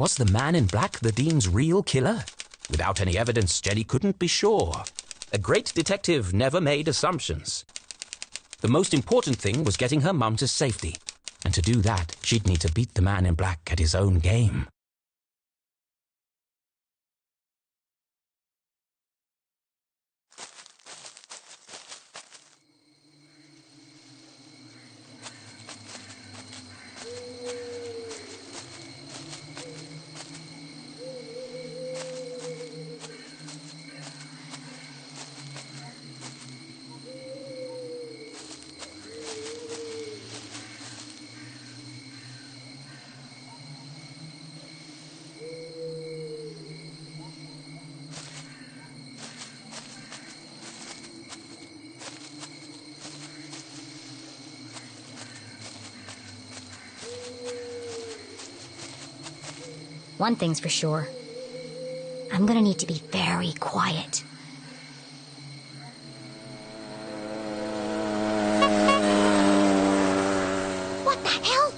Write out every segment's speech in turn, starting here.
Was the man in black the Dean's real killer? Without any evidence, Jenny couldn't be sure. A great detective never made assumptions. The most important thing was getting her mum to safety. And to do that, she'd need to beat the man in black at his own game. One thing's for sure. I'm gonna need to be very quiet. What the hell?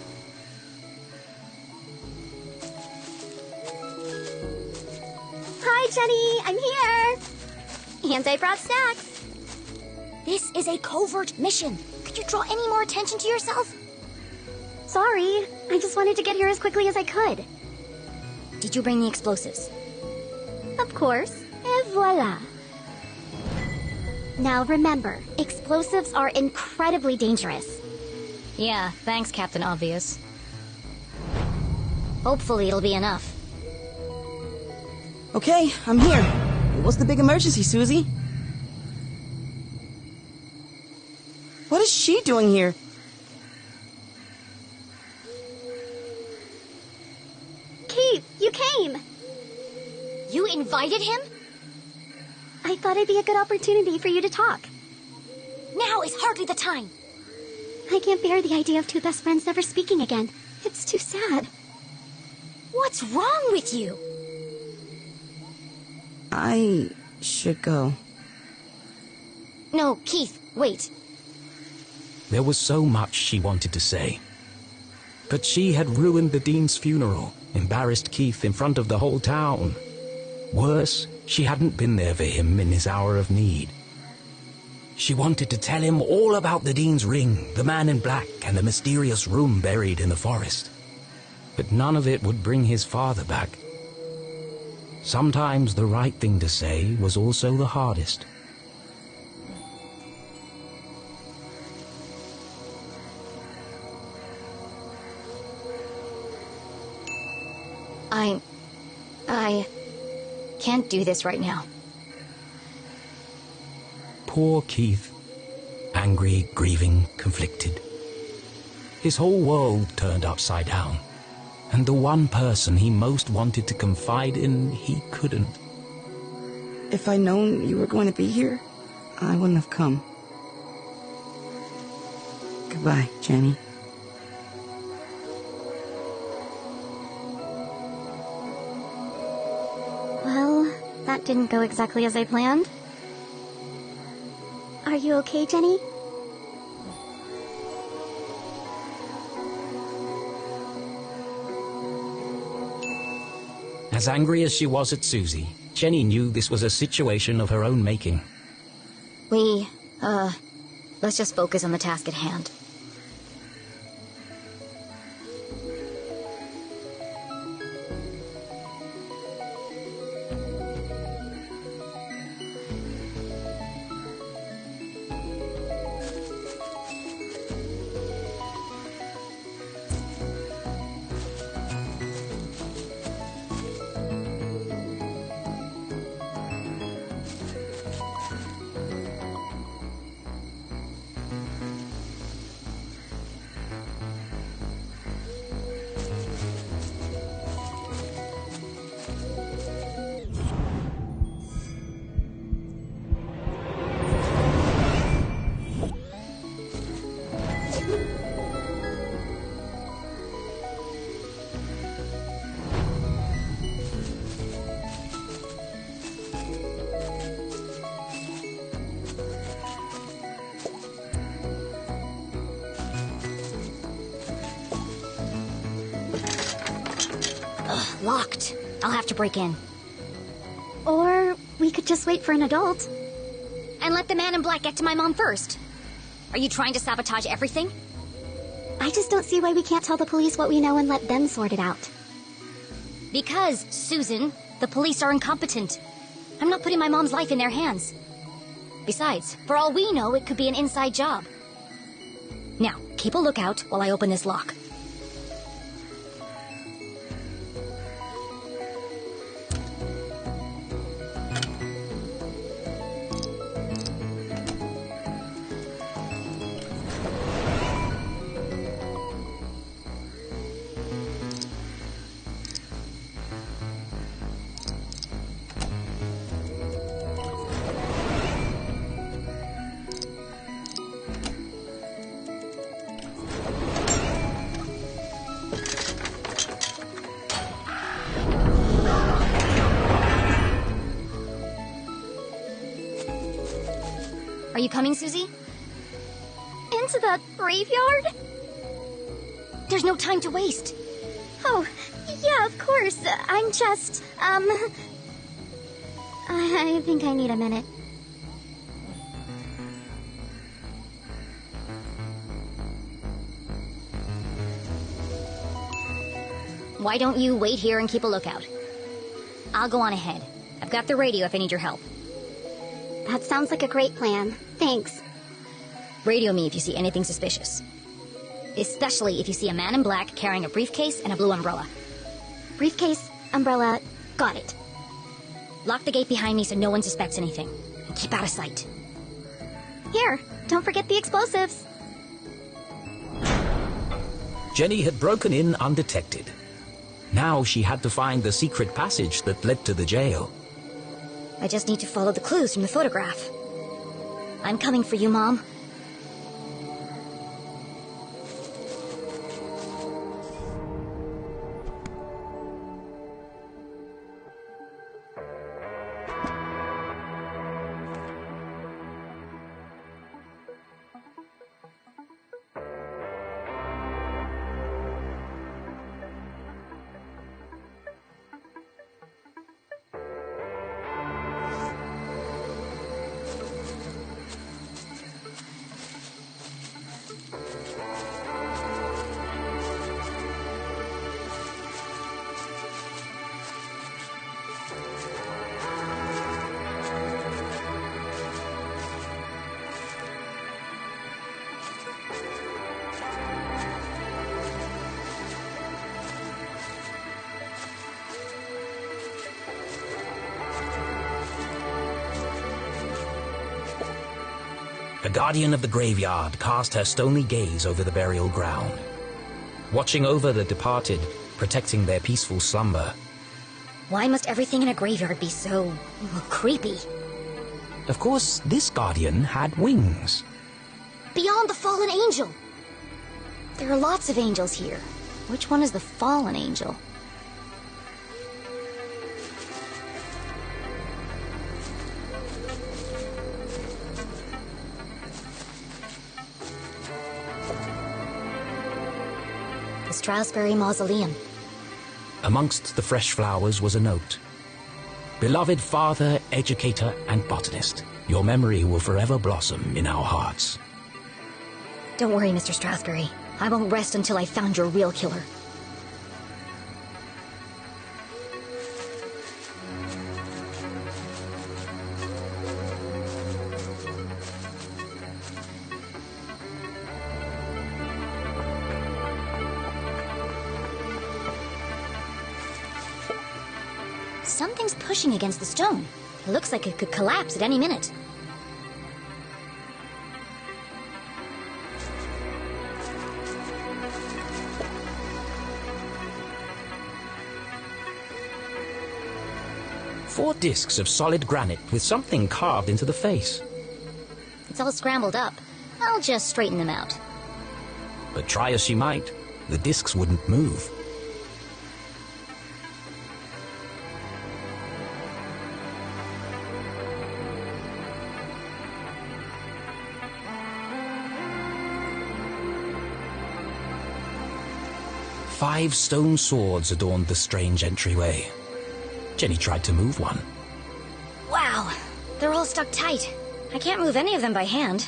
Hi, Jenny. I'm here. And I brought snacks. This is a covert mission. Could you draw any more attention to yourself? Sorry. I just wanted to get here as quickly as I could. Did you bring the explosives? Of course. Et voila. Now remember, explosives are incredibly dangerous. Yeah, thanks, Captain Obvious. Hopefully it'll be enough. Okay, I'm here. What's the big emergency, Susie? What is she doing here? Keith, you came! You invited him? I thought it'd be a good opportunity for you to talk. Now is hardly the time. I can't bear the idea of two best friends never speaking again. It's too sad. What's wrong with you? I should go. No, Keith, wait. There was so much she wanted to say. But she had ruined the Dean's funeral, embarrassed Keith in front of the whole town. Worse, she hadn't been there for him in his hour of need. She wanted to tell him all about the Dean's ring, the man in black, and the mysterious room buried in the forest. But none of it would bring his father back. Sometimes the right thing to say was also the hardest. I can't do this right now. Poor Keith. Angry, grieving, conflicted. His whole world turned upside down. And the one person he most wanted to confide in, he couldn't. If I'd known you were going to be here, I wouldn't have come. Goodbye, Jenny. Well, that didn't go exactly as I planned. Are you okay, Jenny? As angry as she was at Susie, Jenny knew this was a situation of her own making. Let's just focus on the task at hand. Locked. I'll have to break in. Or we could just wait for an adult. And let the man in black get to my mom first. Are you trying to sabotage everything? I just don't see why we can't tell the police what we know and let them sort it out. Because, Susan, the police are incompetent. I'm not putting my mom's life in their hands. Besides, for all we know, it could be an inside job. Now, keep a lookout while I open this lock. Are you coming, Susie? Into the graveyard? There's no time to waste. Oh, yeah, of course. I'm just, I think I need a minute. Why don't you wait here and keep a lookout? I'll go on ahead. I've got the radio if I need your help. That sounds like a great plan. Thanks. Radio me if you see anything suspicious. Especially if you see a man in black carrying a briefcase and a blue umbrella. Briefcase, umbrella, got it. Lock the gate behind me so no one suspects anything. And keep out of sight. Here, don't forget the explosives. Jenny had broken in undetected. Now she had to find the secret passage that led to the jail. I just need to follow the clues from the photograph. I'm coming for you, Mom. The guardian of the graveyard cast her stony gaze over the burial ground, watching over the departed, protecting their peaceful slumber. Why must everything in a graveyard be so creepy? Of course, this guardian had wings. Beyond the fallen angel! There are lots of angels here. Which one is the fallen angel? The Strasberry Mausoleum. Amongst the fresh flowers was a note. Beloved father, educator, and botanist, your memory will forever blossom in our hearts. Don't worry, Mr. Strasberry. I won't rest until I've found your real killer. Something's pushing against the stone. It looks like it could collapse at any minute. Four discs of solid granite with something carved into the face. It's all scrambled up. I'll just straighten them out. But try as she might, the discs wouldn't move. 5 stone swords adorned the strange entryway. Jenny tried to move one. Wow, they're all stuck tight. I can't move any of them by hand.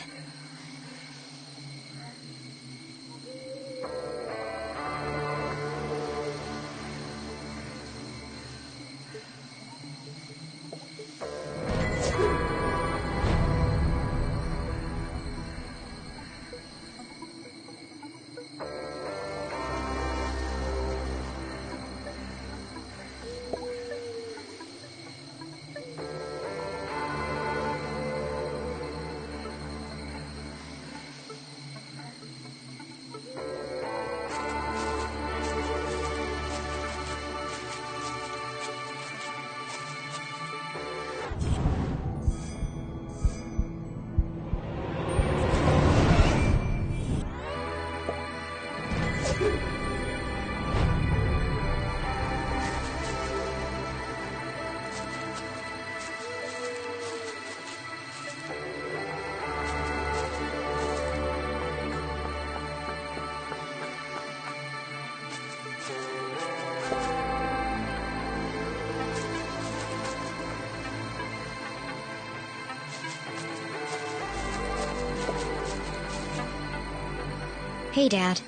Hey, Dad.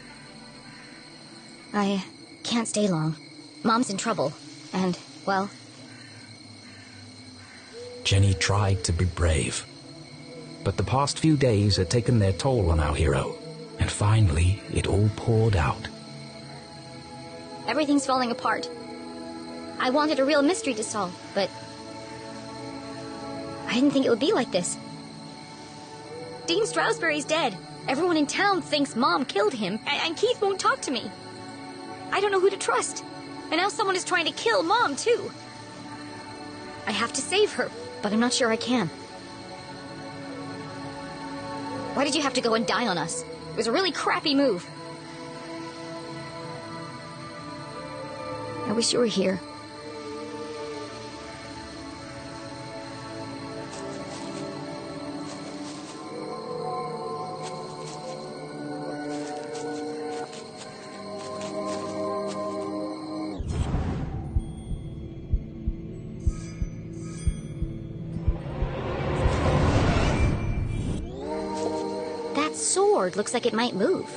I can't stay long. Mom's in trouble, and, well... Jenny tried to be brave. But the past few days had taken their toll on our hero, and finally it all poured out. Everything's falling apart. I wanted a real mystery to solve, but... I didn't think it would be like this. Dean Stroudsbury's dead. Everyone in town thinks Mom killed him, and Keith won't talk to me. I don't know who to trust. And now someone is trying to kill Mom, too. I have to save her, but I'm not sure I can. Why did you have to go and die on us? It was a really crappy move. I wish you were here. Sword looks like it might move.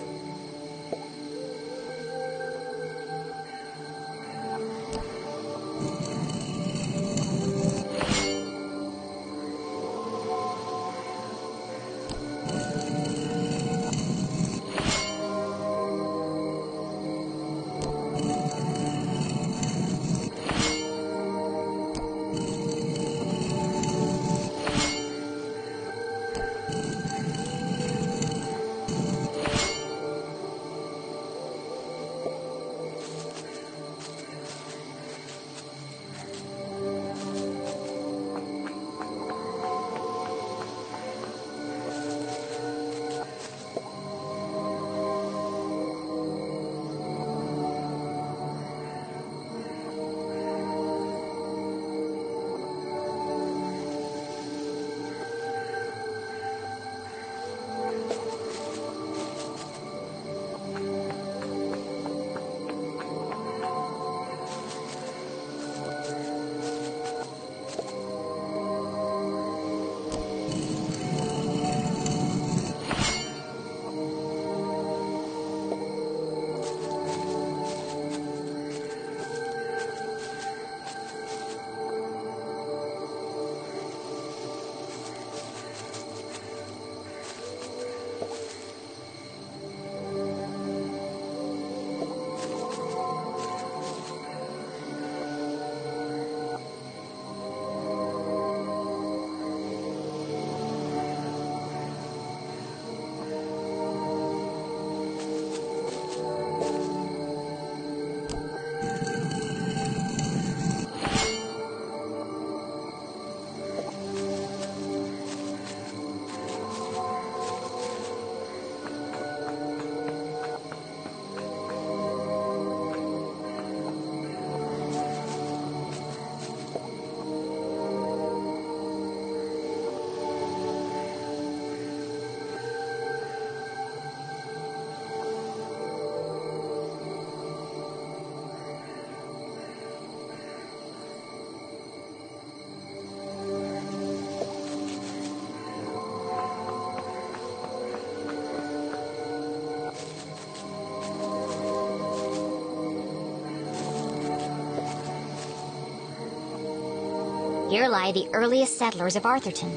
Here lie the earliest settlers of Arthurton.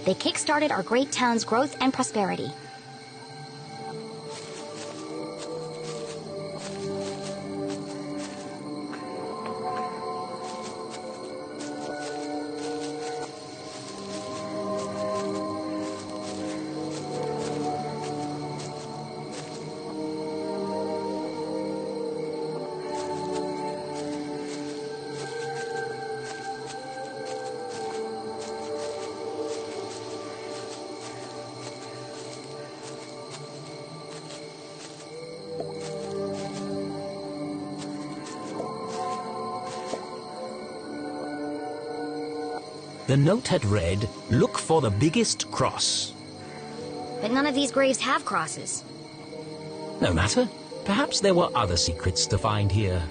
They kick-started our great town's growth and prosperity. The note had read, "Look for the biggest cross." But none of these graves have crosses. No matter. Perhaps there were other secrets to find here.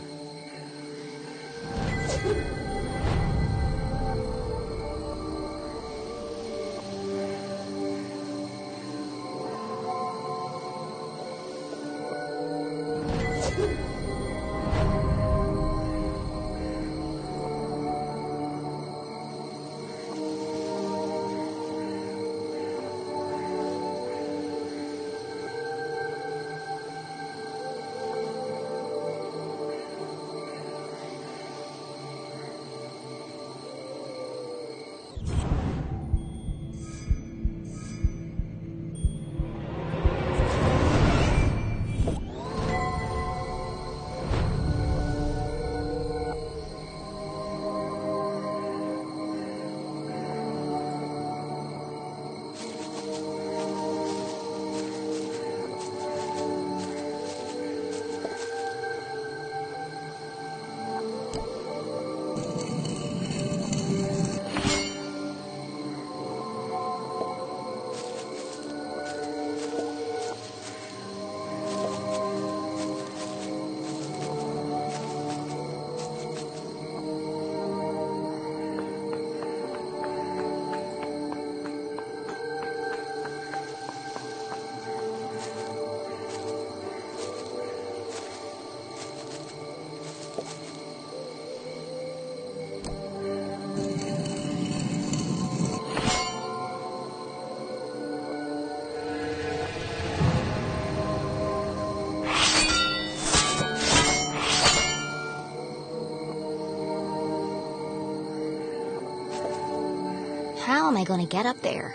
How am I going to get up there?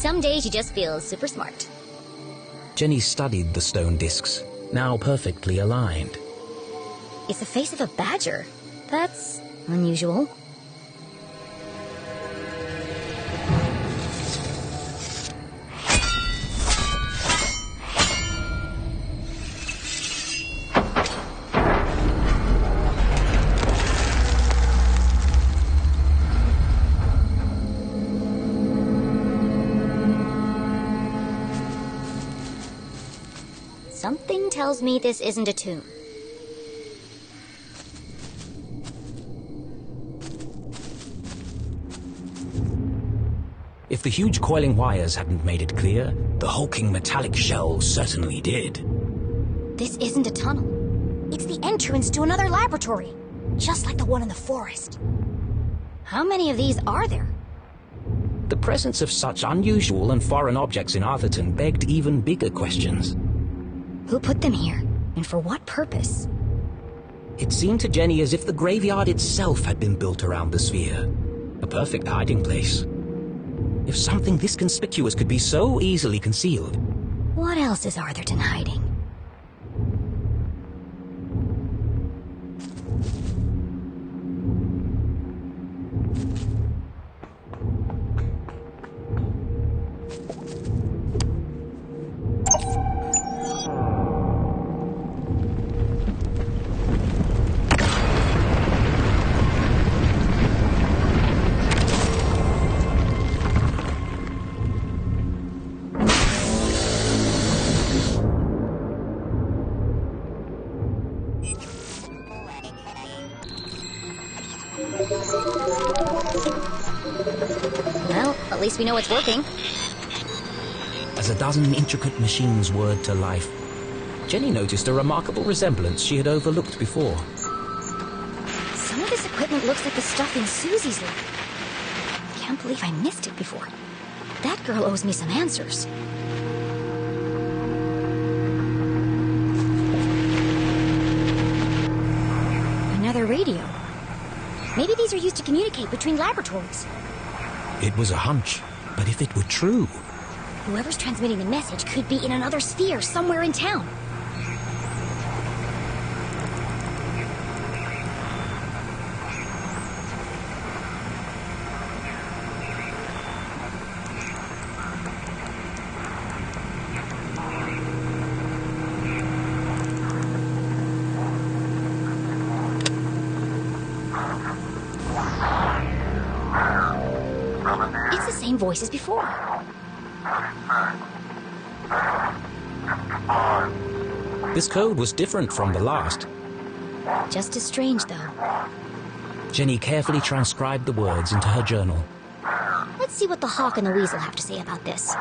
Some days you just feel super smart. Jenny studied the stone discs, now perfectly aligned. It's the face of a badger. That's unusual. Something tells me this isn't a tomb. If the huge coiling wires hadn't made it clear, the hulking metallic shell certainly did. This isn't a tunnel. It's the entrance to another laboratory, just like the one in the forest. How many of these are there? The presence of such unusual and foreign objects in Arthurton begged even bigger questions. Who put them here, and for what purpose? It seemed to Jenny as if the graveyard itself had been built around the sphere. A perfect hiding place. If something this conspicuous could be so easily concealed... What else is Arthurton hiding? Well, at least we know it's working. As a dozen intricate machines whirred to life, Jenny noticed a remarkable resemblance she had overlooked before. Some of this equipment looks like the stuff in Susie's lab. Can't believe I missed it before. That girl owes me some answers. Another radio. Maybe these are used to communicate between laboratories. It was a hunch, but if it were true... Whoever's transmitting the message could be in another sphere somewhere in town. It's the same voice as before. This code was different from the last. Just as strange, though. Jenny carefully transcribed the words into her journal. Let's see what the hawk and the weasel have to say about this.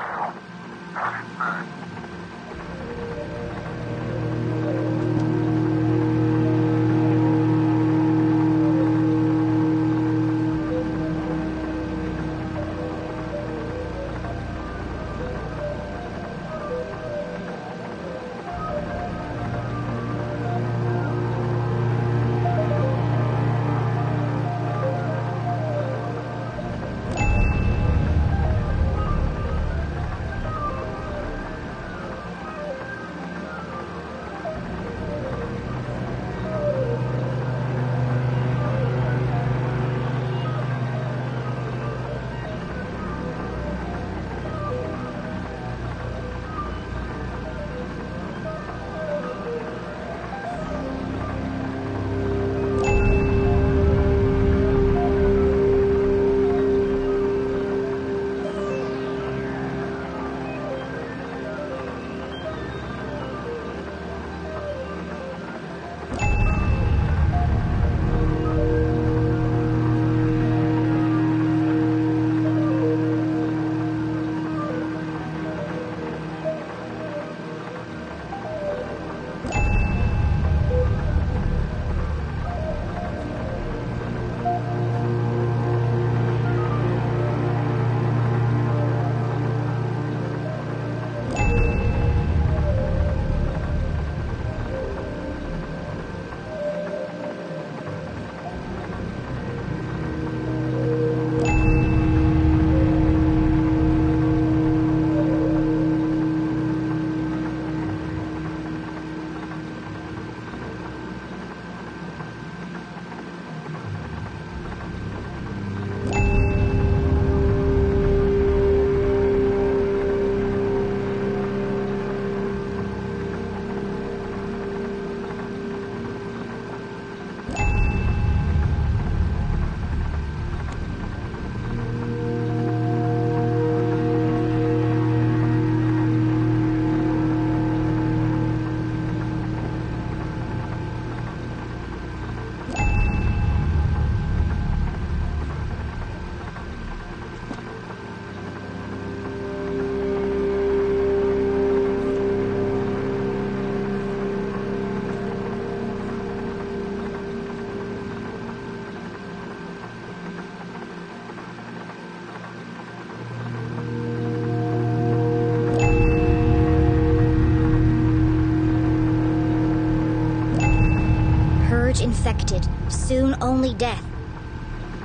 Purge infected, soon only death.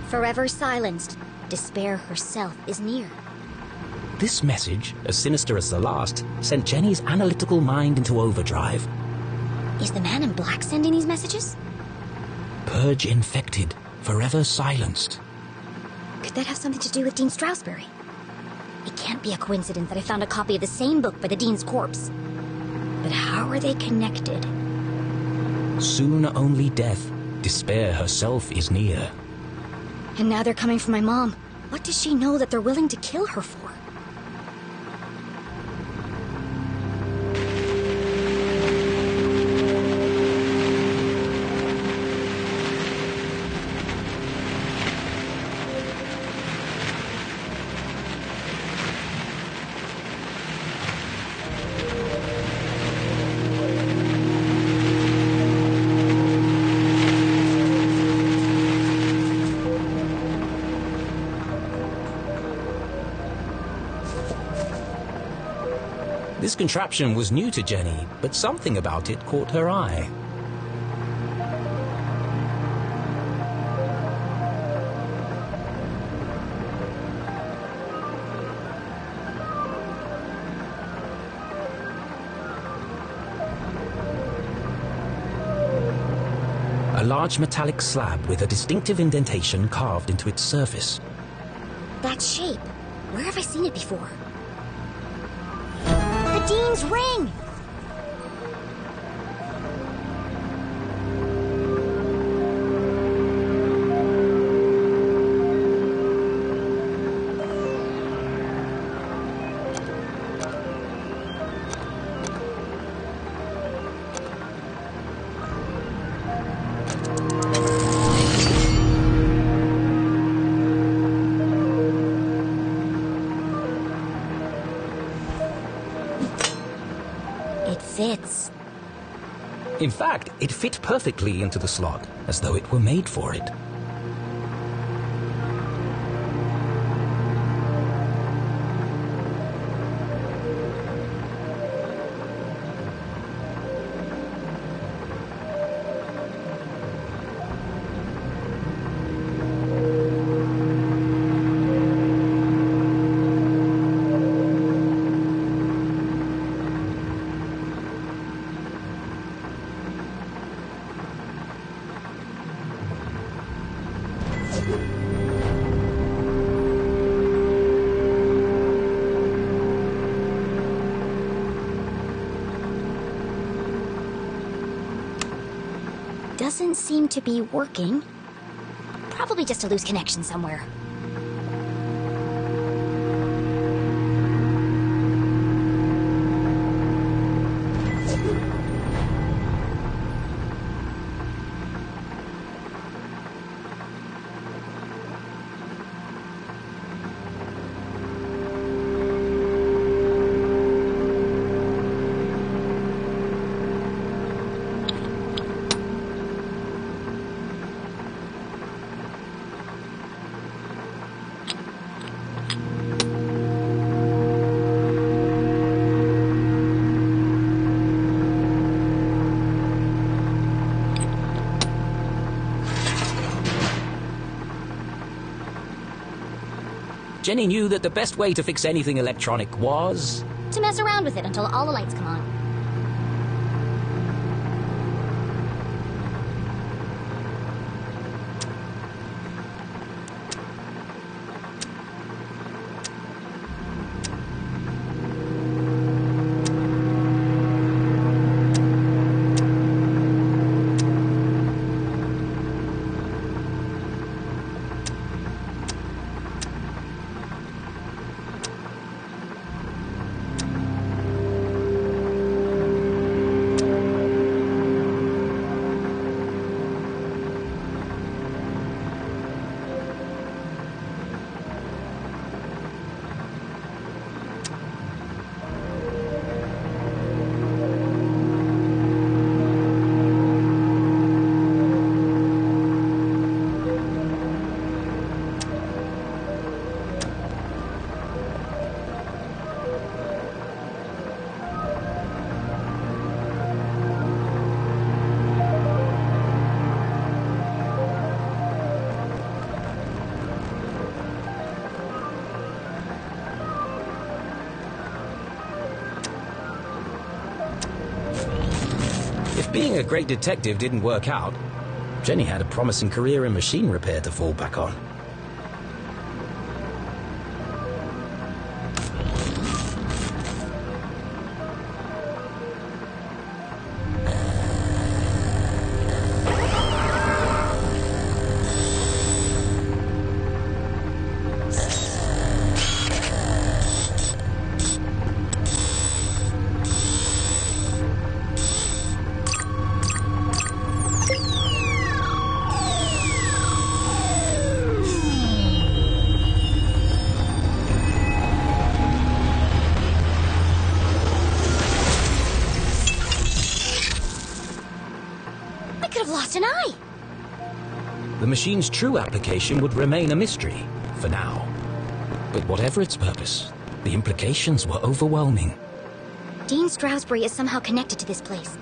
Forever silenced, despair herself is near. This message, as sinister as the last, sent Jenny's analytical mind into overdrive. Is the man in black sending these messages? Purge infected, forever silenced. Could that have something to do with Dean Strasberry? It can't be a coincidence that I found a copy of the same book by the Dean's corpse. But how are they connected? Soon only death, despair herself is near. And now they're coming for my mom. What does she know that they're willing to kill her for? This contraption was new to Jenny, but something about it caught her eye. A large metallic slab with a distinctive indentation carved into its surface. That shape. Where have I seen it before? The Dean's ring! Fits. In fact, it fit perfectly into the slot, as though it were made for it. Doesn't seem to be working. Probably just a loose connection somewhere. Jenny knew that the best way to fix anything electronic was... to mess around with it until all the lights come on. being a great detective didn't work out, Jenny had a promising career in machine repair to fall back on. An eye. The machine's true application would remain a mystery, for now. But whatever its purpose, the implications were overwhelming. Dean Stroudsbury is somehow connected to this place.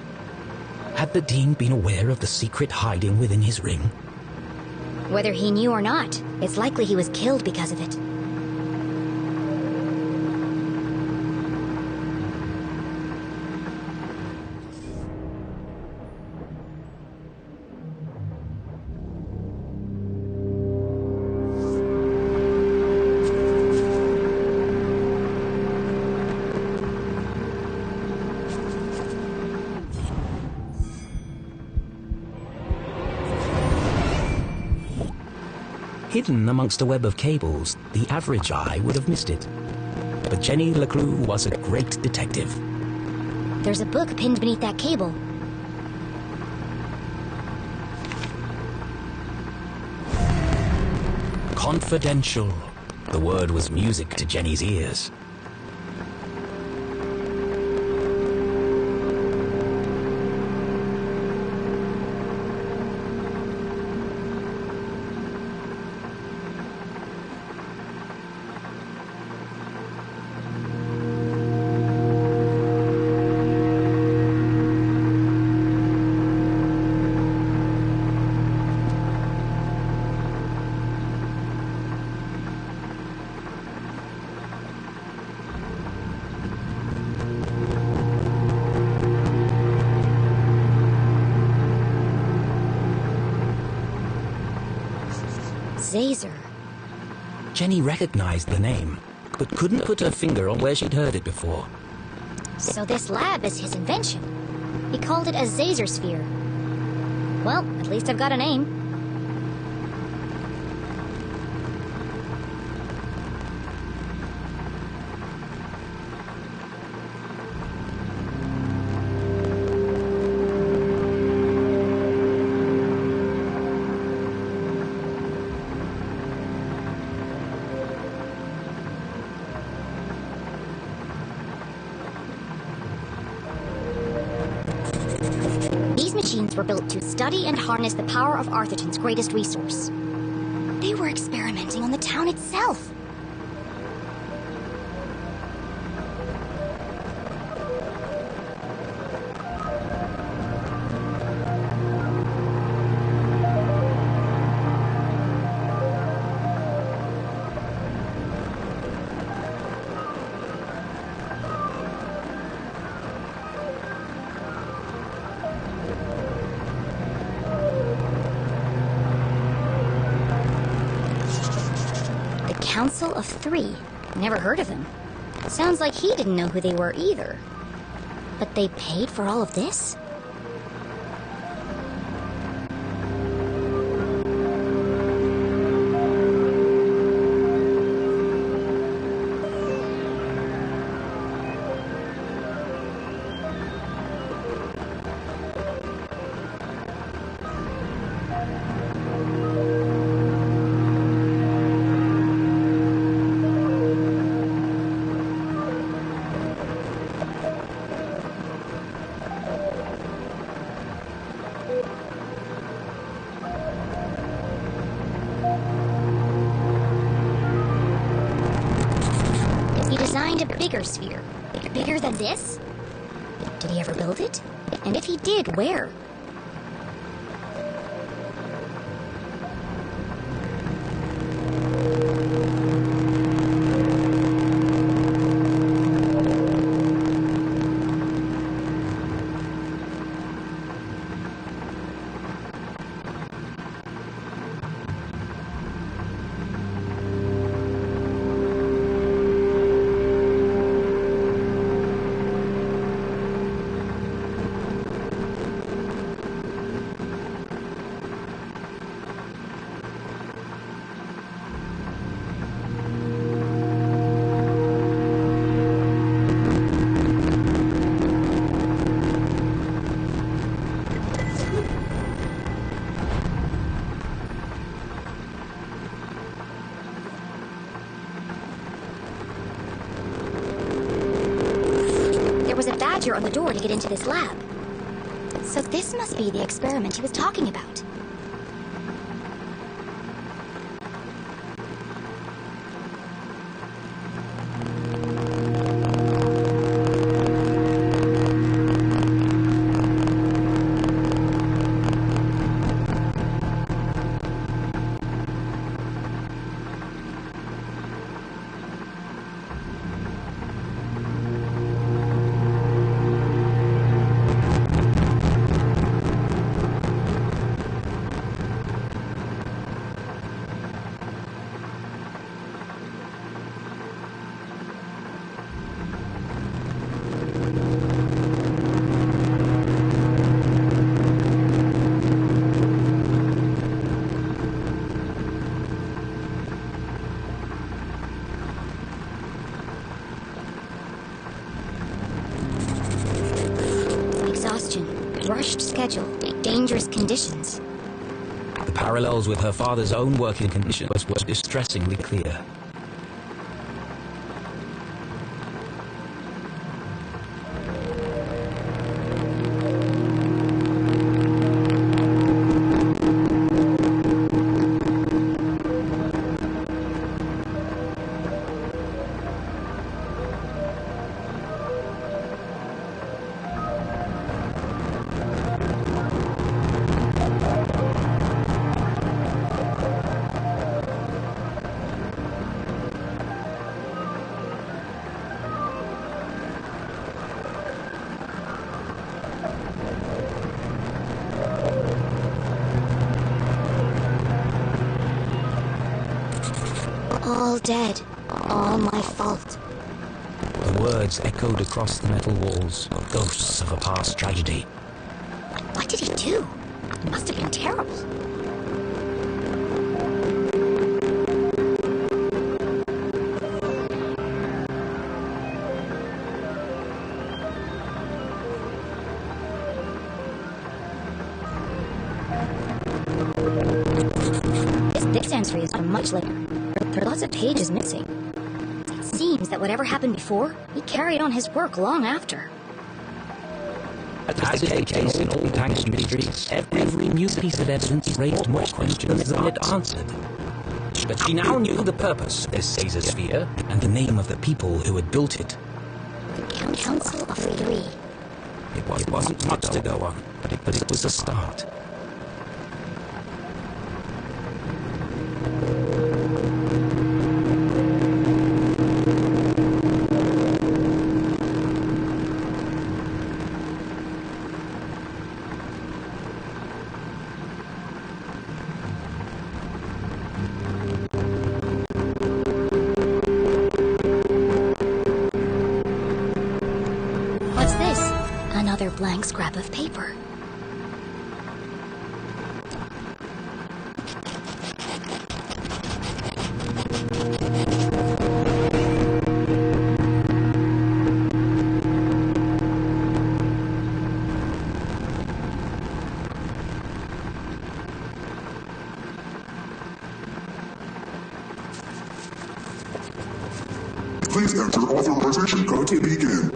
Had the Dean been aware of the secret hiding within his ring? Whether he knew or not, it's likely he was killed because of it. Hidden amongst a web of cables, the average eye would have missed it. But Jenny LeClue was a great detective. There's a book pinned beneath that cable. Confidential. The word was music to Jenny's ears. Zazer. Jenny recognized the name, but couldn't put her finger on where she'd heard it before. So this lab is his invention. He called it a Zazer sphere. Well, at least I've got a name. Machines were built to study and harness the power of Arthurton's greatest resource. They were experimenting on the town itself. Council of Three. Never heard of them. Sounds like he didn't know who they were either. But they paid for all of this? Bigger sphere. Bigger than this? Did he ever build it? And if he did, where? on the door to get into this lab. So this must be the experiment he was talking about. Rushed schedule, dangerous conditions. The parallels with her father's own working conditions was distressingly clear. All dead. All my fault. The words echoed across the metal walls, ghosts of a past tragedy. What did he do? It must have been terrible. This entry is from much later. There are lots of pages missing. It seems that whatever happened before, he carried on his work long after. As is the case in all tangled mysteries, every new piece of evidence raised more questions than it answered. But she now knew the purpose of this Caesar-sphere and the name of the people who had built it. Council of Three. It wasn't much to go on, but it was a start. What's this? Another blank scrap of paper. Please enter authorization code to begin.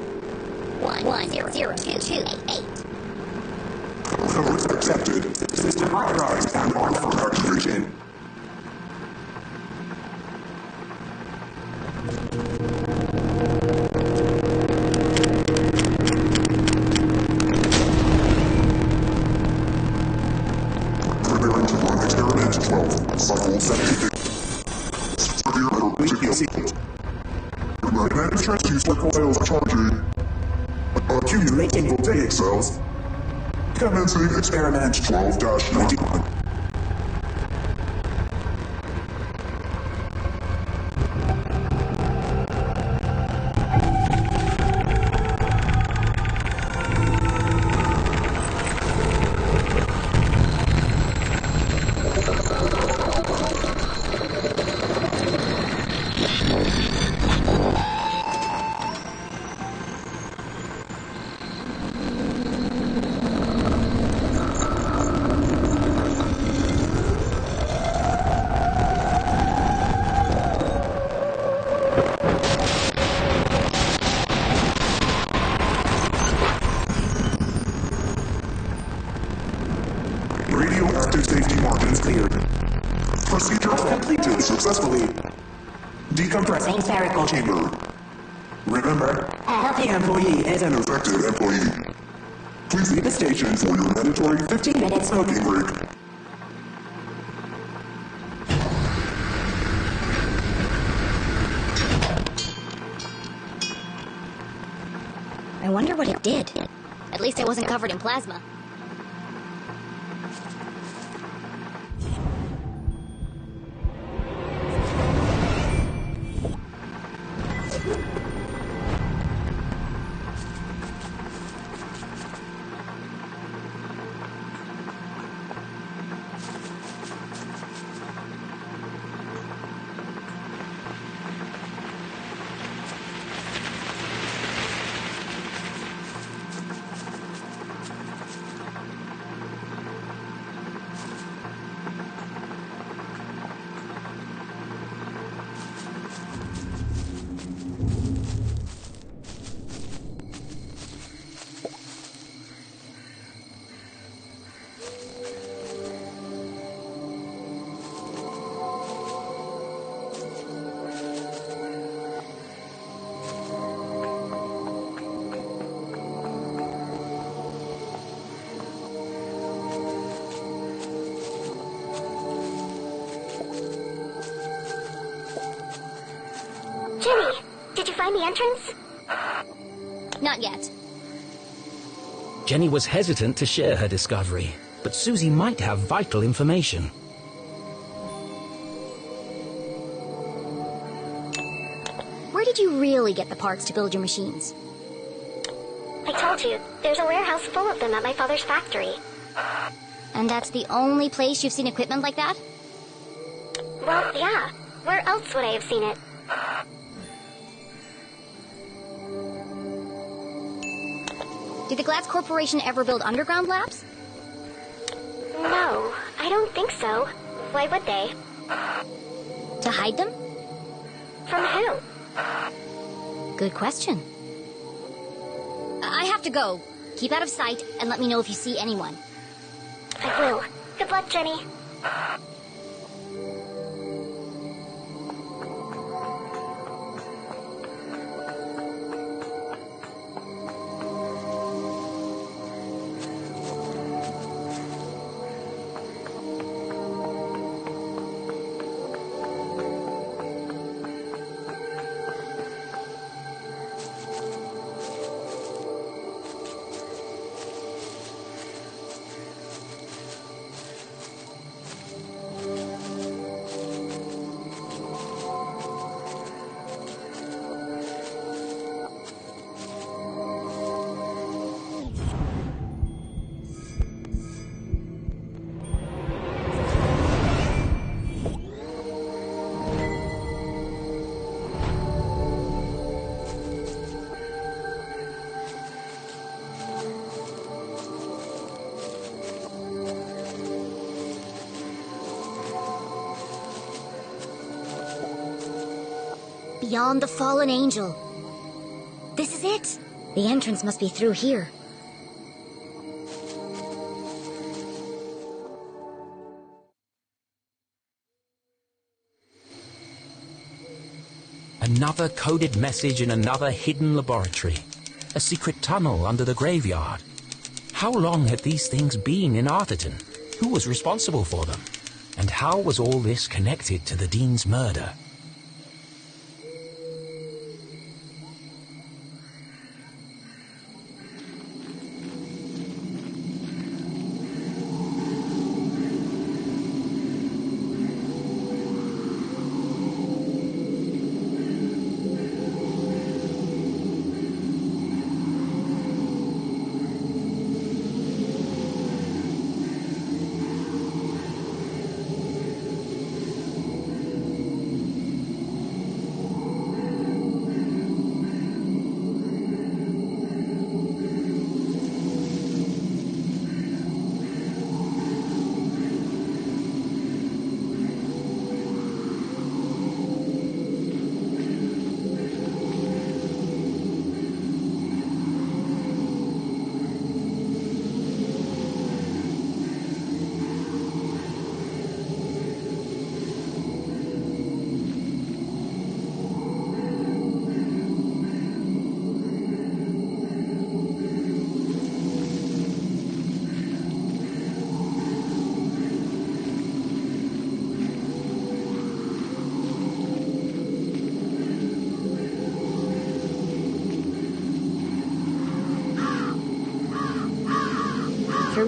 1002288. Code accepted. System authorized and on for activation. Preparing to run experiment 12. Cycle 70. Severe radio sequence. Manage transfuse files charging. Accumulating voltaic cells. Commencing experiment 12-91. Radioactive safety margins cleared. Procedure completed successfully. Decompressing spherical chamber. Remember, a healthy employee is an effective employee. Please leave the station for your mandatory 15-minute smoking break. I wonder what it did. At least it wasn't covered in plasma. Jenny, did you find the entrance? Not yet. Jenny was hesitant to share her discovery, but Susie might have vital information. Where did you really get the parts to build your machines? I told you, there's a warehouse full of them at my father's factory. And that's the only place you've seen equipment like that? Well, yeah. Where else would I have seen it? Did the Glatz Corporation ever build underground labs? No, I don't think so. Why would they? To hide them? From who? Good question. I have to go. Keep out of sight and let me know if you see anyone. I will. Good luck, Jenny. Beyond the fallen angel. This is it. The entrance must be through here. Another coded message in another hidden laboratory. A secret tunnel under the graveyard. How long had these things been in Arthurton? Who was responsible for them? And how was all this connected to the Dean's murder?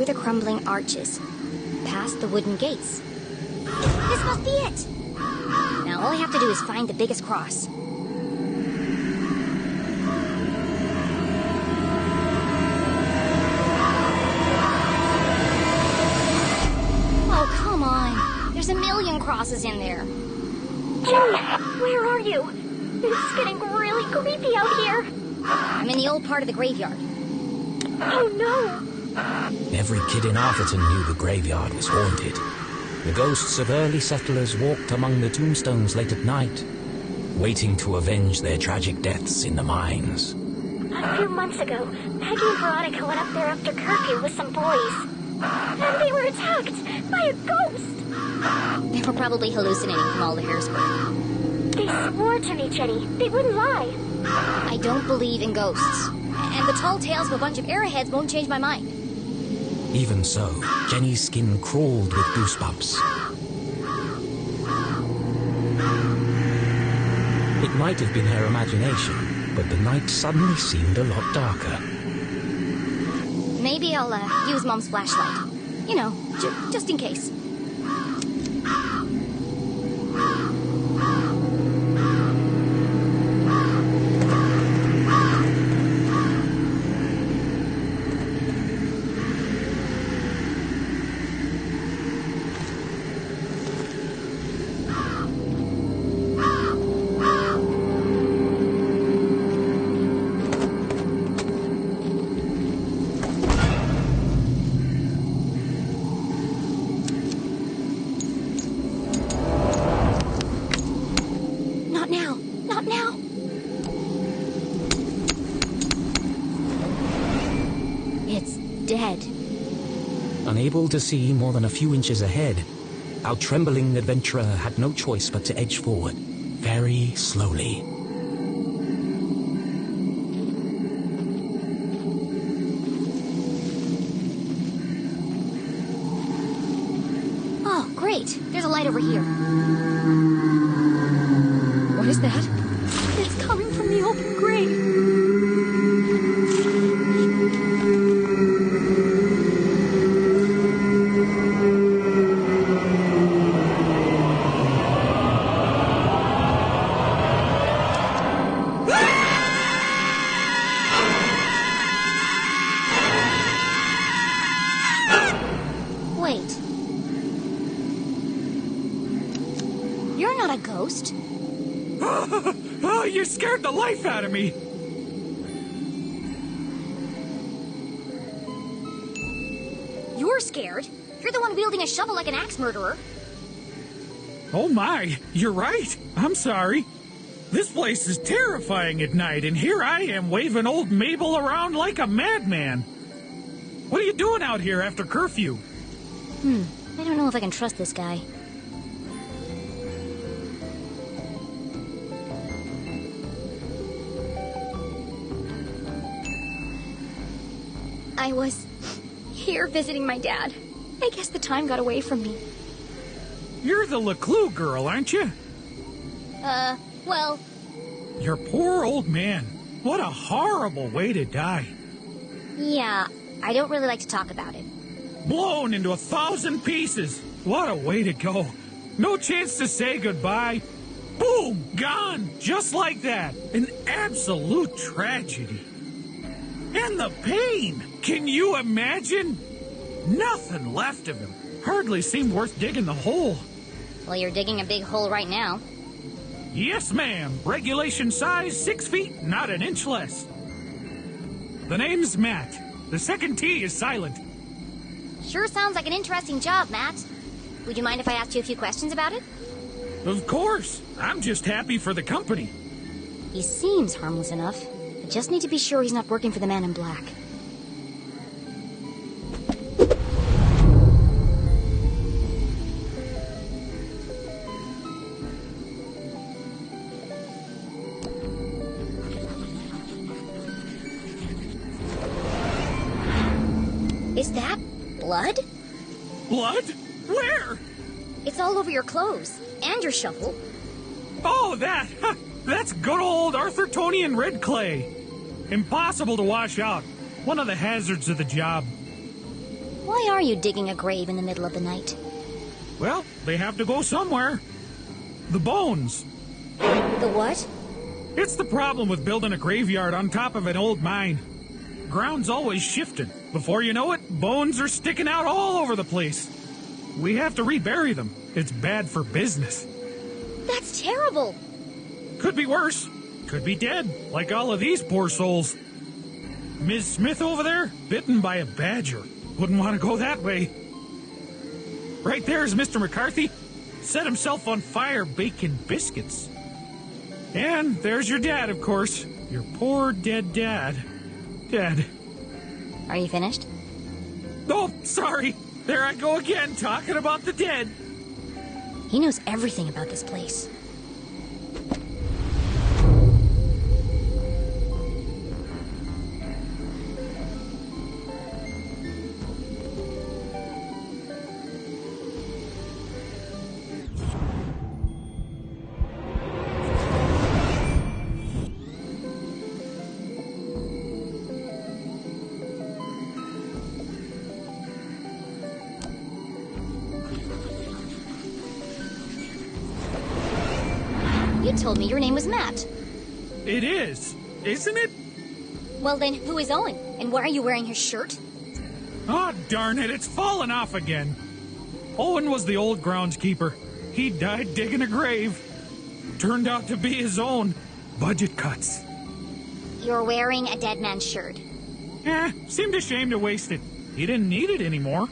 through the crumbling arches, past the wooden gates. This must be it! Now all I have to do is find the biggest cross. Oh, come on. There's a million crosses in there. Jenny, where are you? It's getting really creepy out here. I'm in the old part of the graveyard. Oh no! Every kid in Arthurton knew the graveyard was haunted. The ghosts of early settlers walked among the tombstones late at night, waiting to avenge their tragic deaths in the mines. A few months ago, Peggy and Veronica went up there after curfew with some boys. And they were attacked by a ghost! They were probably hallucinating from all the hairspray. They swore to me, Jenny. They wouldn't lie. I don't believe in ghosts. And the tall tales of a bunch of airheads won't change my mind. Even so, Jenny's skin crawled with goosebumps. It might have been her imagination, but the night suddenly seemed a lot darker. Maybe I'll use Mom's flashlight. You know, just in case. Unable to see more than a few inches ahead, our trembling adventurer had no choice but to edge forward, very slowly. Oh, great! There's a light over here. What is that? It's coming from the open grave. Oh, you scared the life out of me! You're scared? You're the one wielding a shovel like an axe murderer. Oh my, you're right. I'm sorry. This place is terrifying at night, and here I am waving old Mabel around like a madman. What are you doing out here after curfew? I don't know if I can trust this guy. I was here visiting my dad. I guess the time got away from me. You're the LeClue girl, aren't you? Well... Your poor old man. What a horrible way to die. Yeah, I don't really like to talk about it. Blown into 1,000 pieces. What a way to go. No chance to say goodbye. Boom! Gone! Just like that. An absolute tragedy. And the pain! Can you imagine? Nothing left of him. Hardly seemed worth digging the hole. Well, you're digging a big hole right now. Yes, ma'am. Regulation size 6 feet, not an inch less. The name's Matt. The second T is silent. Sure sounds like an interesting job, Matt. Would you mind if I asked you a few questions about it? Of course. I'm just happy for the company. He seems harmless enough. I just need to be sure he's not working for the Man in Black. Is that blood? Blood? Where? It's all over your clothes and your shovel. Oh, that! That's good old Arthurtonian red clay. Impossible to wash out. One of the hazards of the job. Why are you digging a grave in the middle of the night? Well, they have to go somewhere. The bones. The what? It's the problem with building a graveyard on top of an old mine. Ground's always shifting. Before you know it, bones are sticking out all over the place. We have to rebury them. It's bad for business. That's terrible. Could be worse. Could be dead, like all of these poor souls. Ms. Smith over there, bitten by a badger. Wouldn't want to go that way. Right there's Mr. McCarthy. Set himself on fire baking biscuits. And there's your dad, of course. Your poor dead dad. Dead. Are you finished? Oh, sorry. There I go again, talking about the dead. He knows everything about this place. You told me your name was Matt. It is, isn't it? Well then, who is Owen? And why are you wearing his shirt? Oh, darn it, it's fallen off again. Owen was the old groundskeeper. He died digging a grave. Turned out to be his own. Budget cuts. You're wearing a dead man's shirt. Seemed ashamed to waste it. He didn't need it anymore.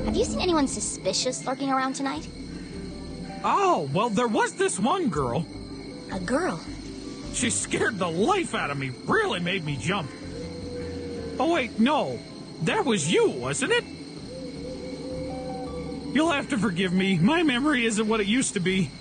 Have you seen anyone suspicious lurking around tonight? Oh, well, there was this one girl. A girl? She scared the life out of me. Really made me jump. Oh, wait, no. That was you, wasn't it? You'll have to forgive me. My memory isn't what it used to be.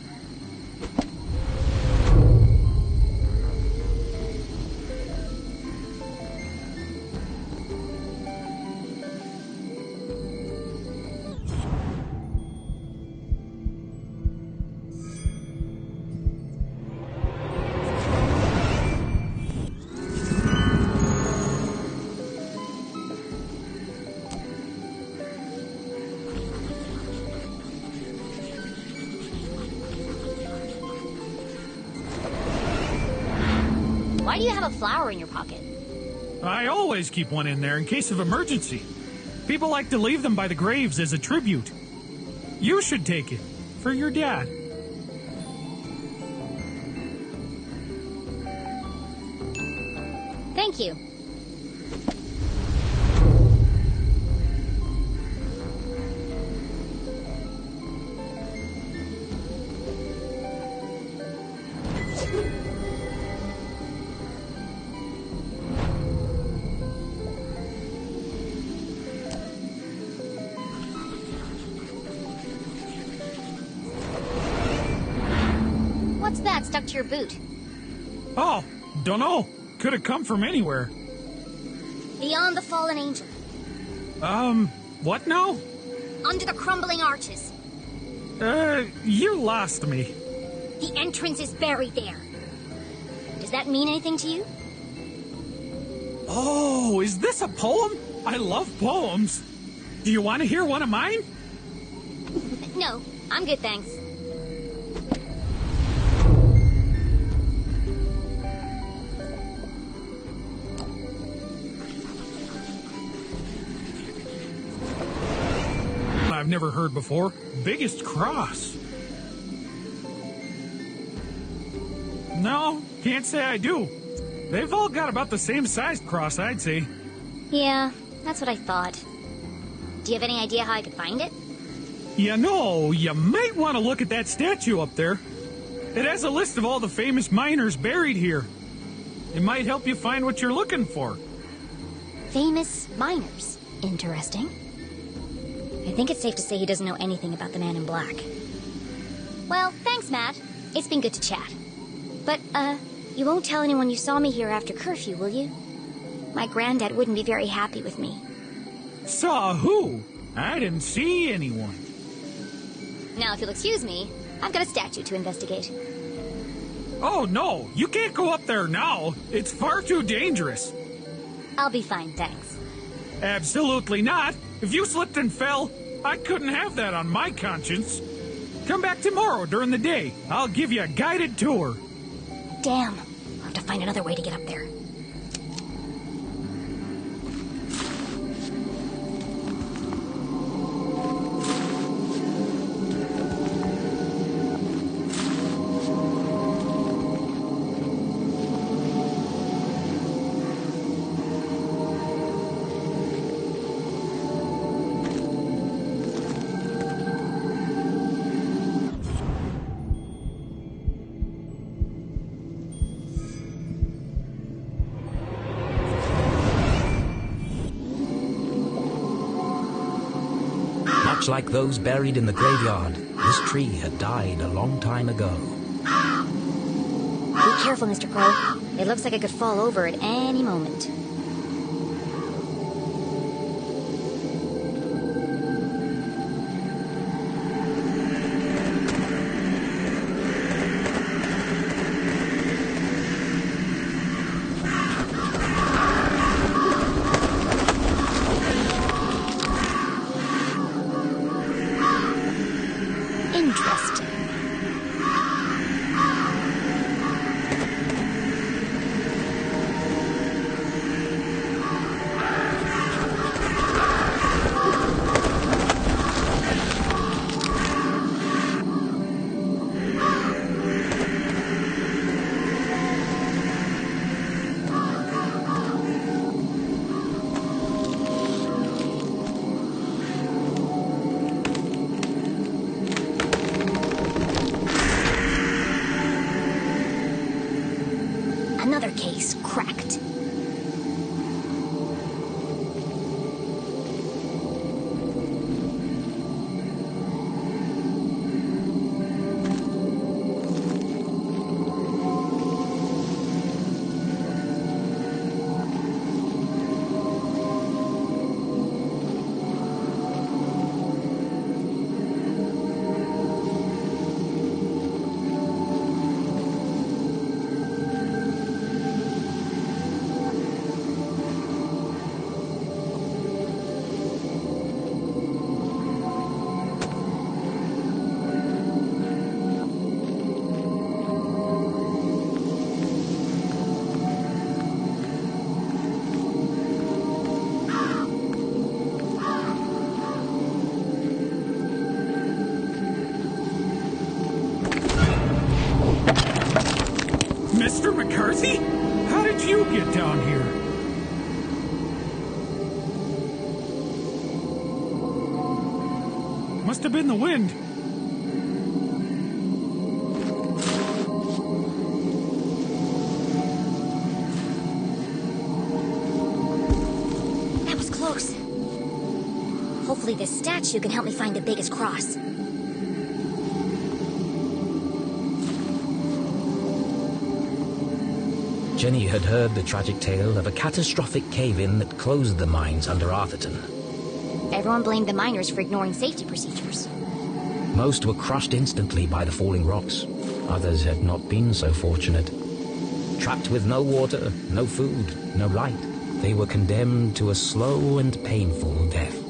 Why do you have a flower in your pocket? I always keep one in there in case of emergency. People like to leave them by the graves as a tribute. You should take it. For your dad. Thank you. What's that stuck to your boot? Oh, dunno. Could have come from anywhere. Beyond the fallen angel. What now? Under the crumbling arches. You lost me. The entrance is buried there. Does that mean anything to you? Oh, is this a poem? I love poems. Do you want to hear one of mine? No, I'm good, thanks. I've never heard before. Biggest cross. No, can't say I do. They've all got about the same sized cross, I'd say. Yeah, that's what I thought. Do you have any idea how I could find it? You know, you might want to look at that statue up there. It has a list of all the famous miners buried here. It might help you find what you're looking for. Famous miners. Interesting. I think it's safe to say he doesn't know anything about the man in black. Well, thanks, Matt. It's been good to chat. But, you won't tell anyone you saw me here after curfew, will you? My granddad wouldn't be very happy with me. Saw who? I didn't see anyone. Now, if you'll excuse me, I've got a statue to investigate. Oh, no, you can't go up there now. It's far too dangerous. I'll be fine, thanks. Absolutely not. If you slipped and fell, I couldn't have that on my conscience. Come back tomorrow during the day. I'll give you a guided tour. Damn. I'll have to find another way to get up there. Much like those buried in the graveyard, this tree had died a long time ago. Be careful, Mr. Crow. It looks like it could fall over at any moment. Interesting. Another case cracked. Mr. McCarthy? How did you get down here? Must have been the wind. That was close. Hopefully this statue can help me find the biggest cross. Jenny had heard the tragic tale of a catastrophic cave-in that closed the mines under Arthurton. Everyone blamed the miners for ignoring safety procedures. Most were crushed instantly by the falling rocks. Others had not been so fortunate. Trapped with no water, no food, no light, they were condemned to a slow and painful death.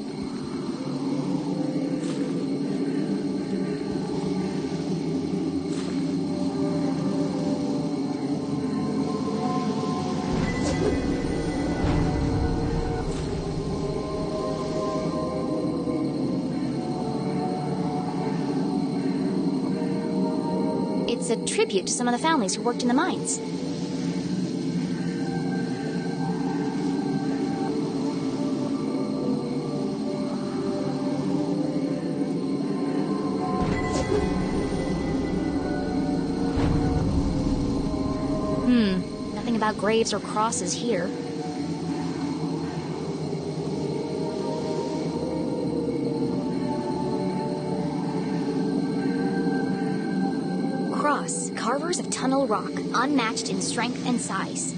It's a tribute to some of the families who worked in the mines. Nothing about graves or crosses here. cross, carvers of Tunnel Rock, unmatched in strength and size.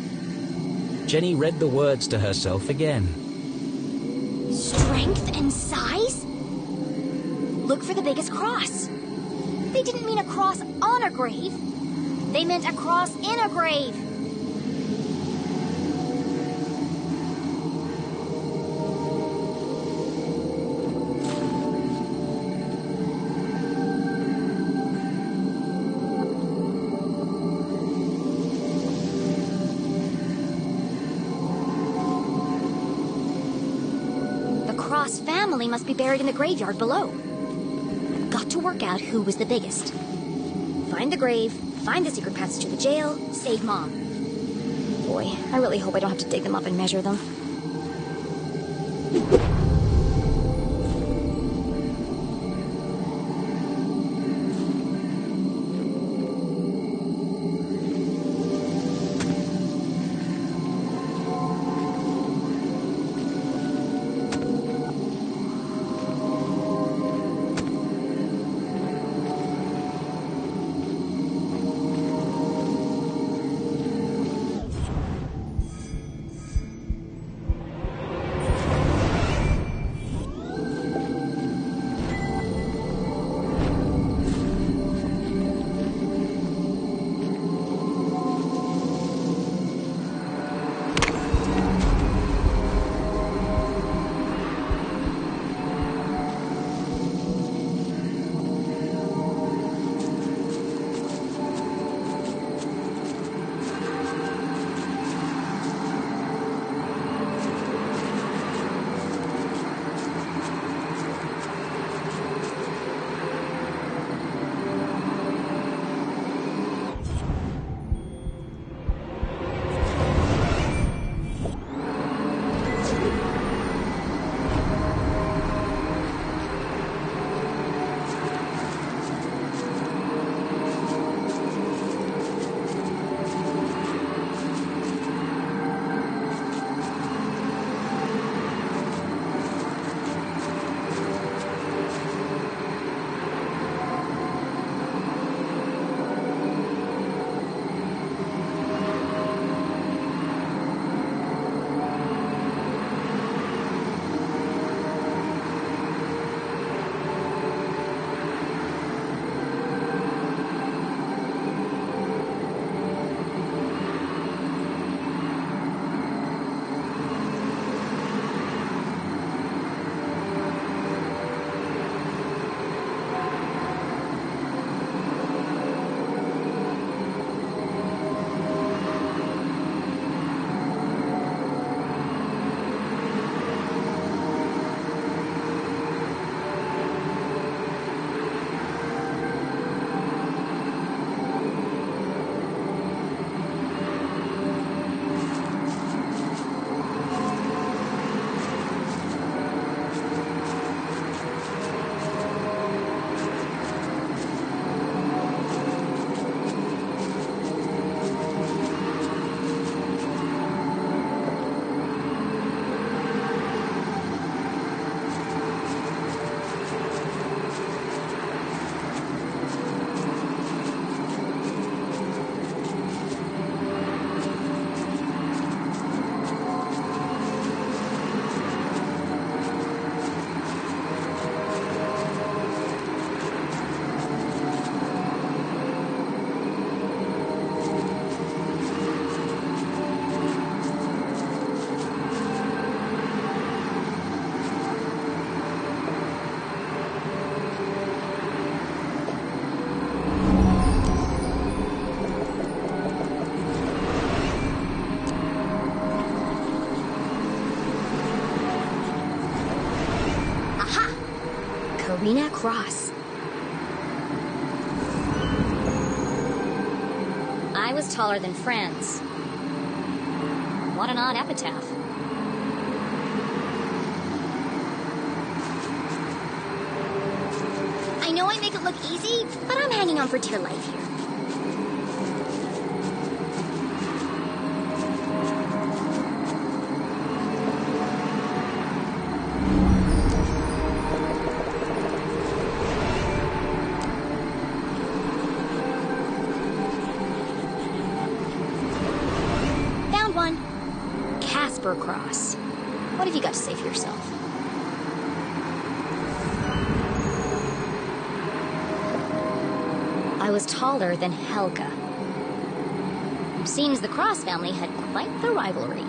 Jenny read the words to herself again. Strength and size? Look for the biggest cross. They didn't mean a cross on a grave. They meant a cross in a grave. Cross family must be buried in the graveyard below. Got to work out who was the biggest. Find the grave, find the secret passage to the jail, save Mom. Boy, I really hope I don't have to dig them up and measure them. Arena Cross. I was taller than friends. What an odd epitaph. I know I make it look easy, but I'm hanging on for dear life here. Cooper cross. What have you got to say for yourself? I was taller than Helga. Seems the Cross family had quite the rivalry.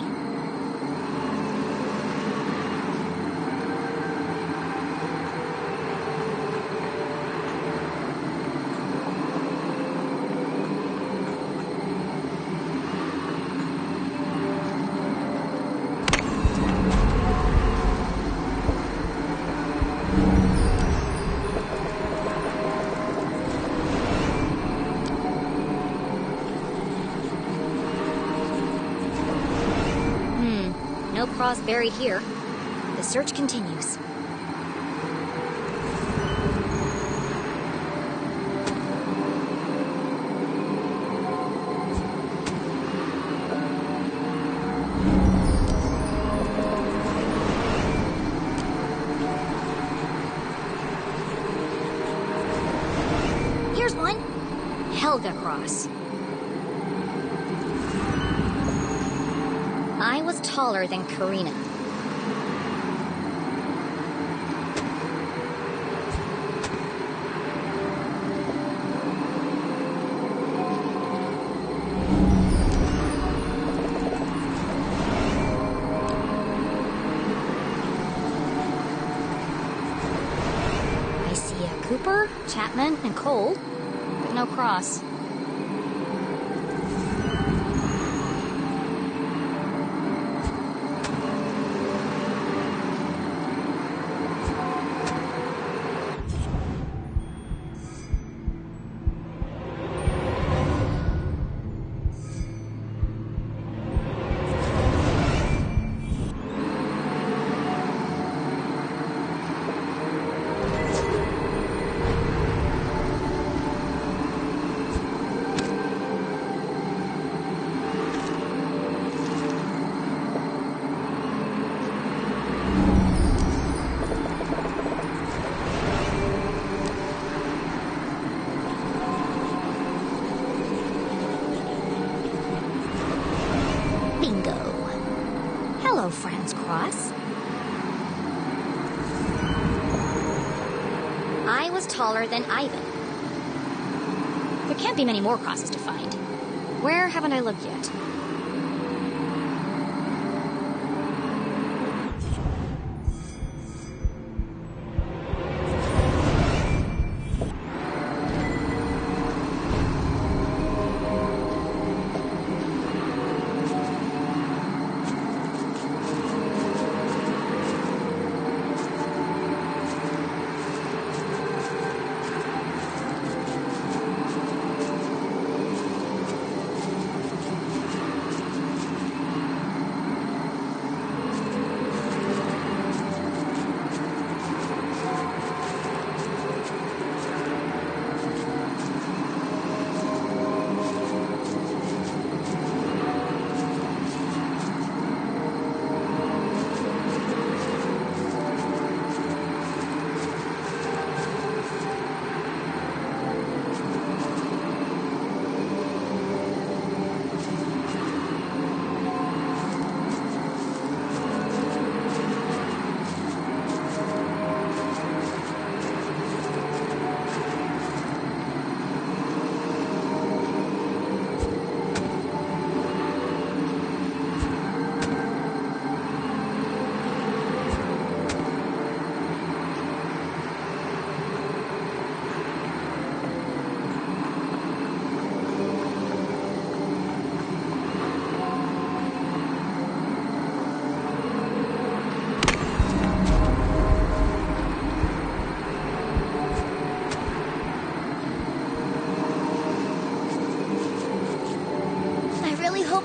No cross buried here. The search continues. Here's one. Helga cross. I was taller than Karina. I see a Cooper, Chapman, and Cole, but no cross. Hello, Franz Cross. I was taller than Ivan. There can't be many more crosses to find. Where haven't I looked yet?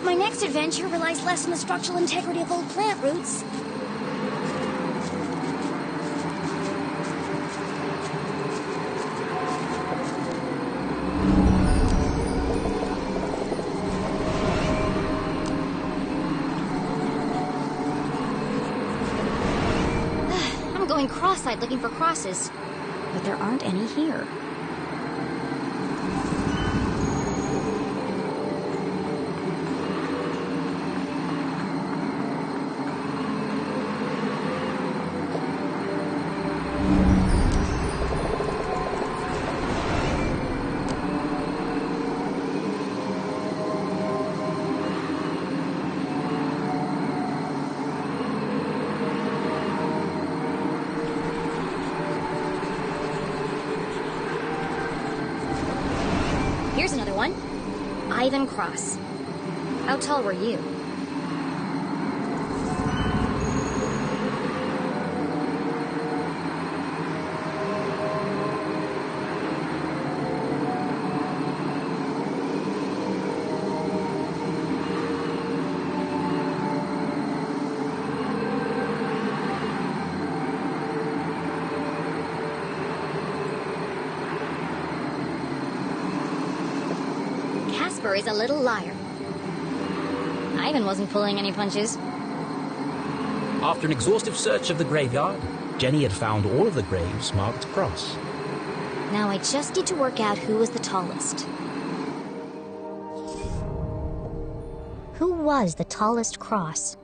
My next adventure relies less on the structural integrity of old plant roots. I'm going cross-eyed looking for crosses, but there aren't any here. one, Ivan Cross. How tall were you? Casper is a little liar. Ivan wasn't pulling any punches. After an exhaustive search of the graveyard, Jenny had found all of the graves marked cross. Now I just need to work out who was the tallest. Who was the tallest cross?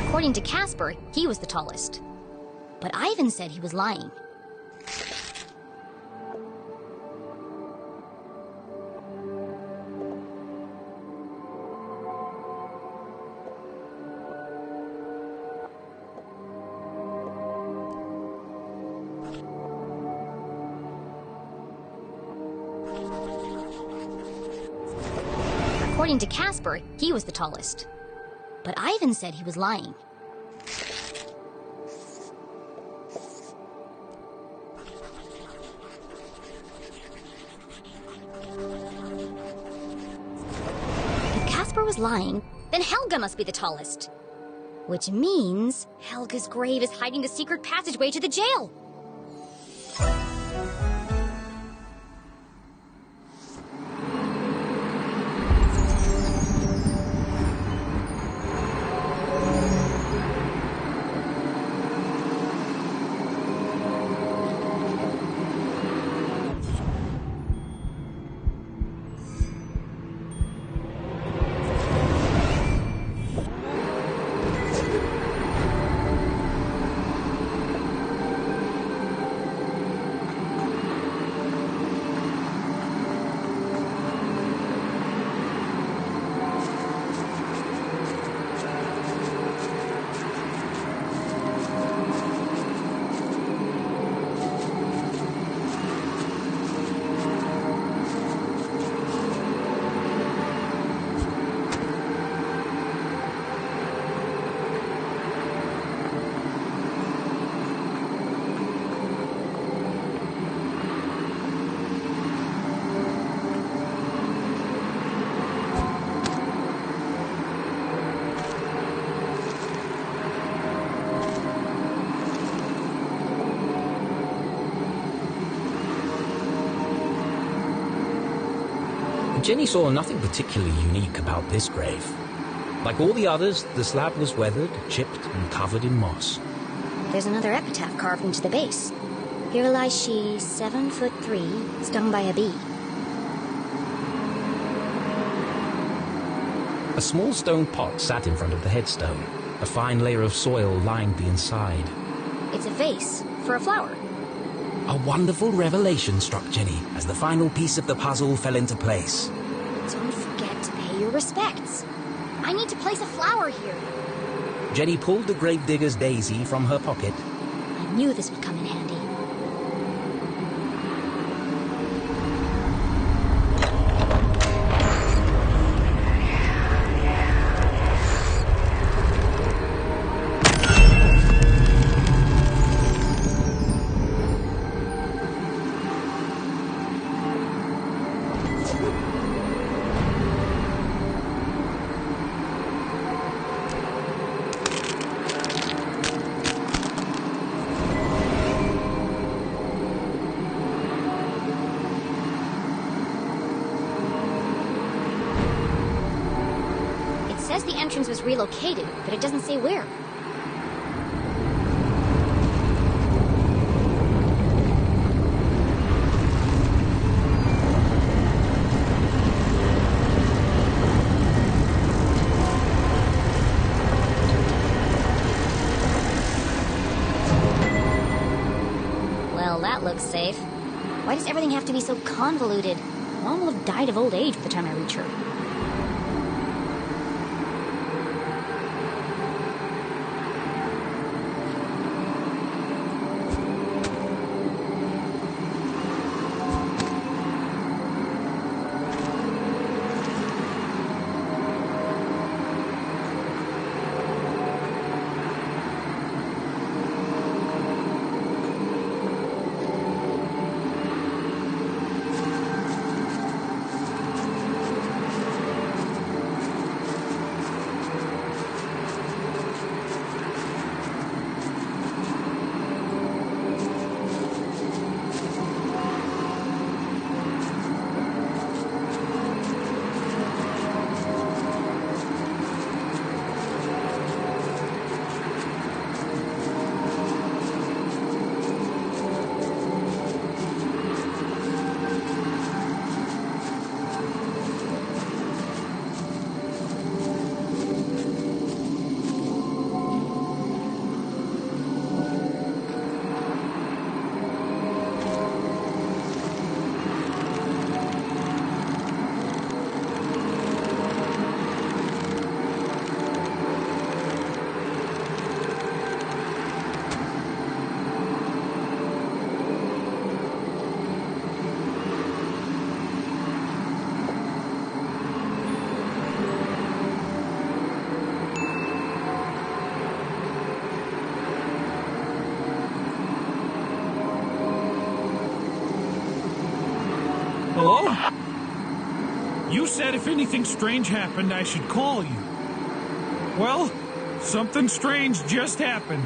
According to Casper, he was the tallest. But Ivan said he was lying. According to Casper, he was the tallest. But Ivan said he was lying. If Casper was lying, then Helga must be the tallest. Which means Helga's grave is hiding the secret passageway to the jail. Jenny saw nothing particularly unique about this grave. Like all the others, the slab was weathered, chipped, and covered in moss. There's another epitaph carved into the base. Here lies she, 7'3", stung by a bee. A small stone pot sat in front of the headstone. A fine layer of soil lined the inside. It's a vase for a flower. A wonderful revelation struck Jenny as the final piece of the puzzle fell into place. Don't forget to pay your respects. I need to place a flower here. Jenny pulled the gravedigger's daisy from her pocket. I knew this would come in handy. says the entrance was relocated, but it doesn't say where. Well, that looks safe. Why does everything have to be so convoluted? Mom will have died of old age by the time I reach her. Hello? You said if anything strange happened, I should call you. Well, something strange just happened.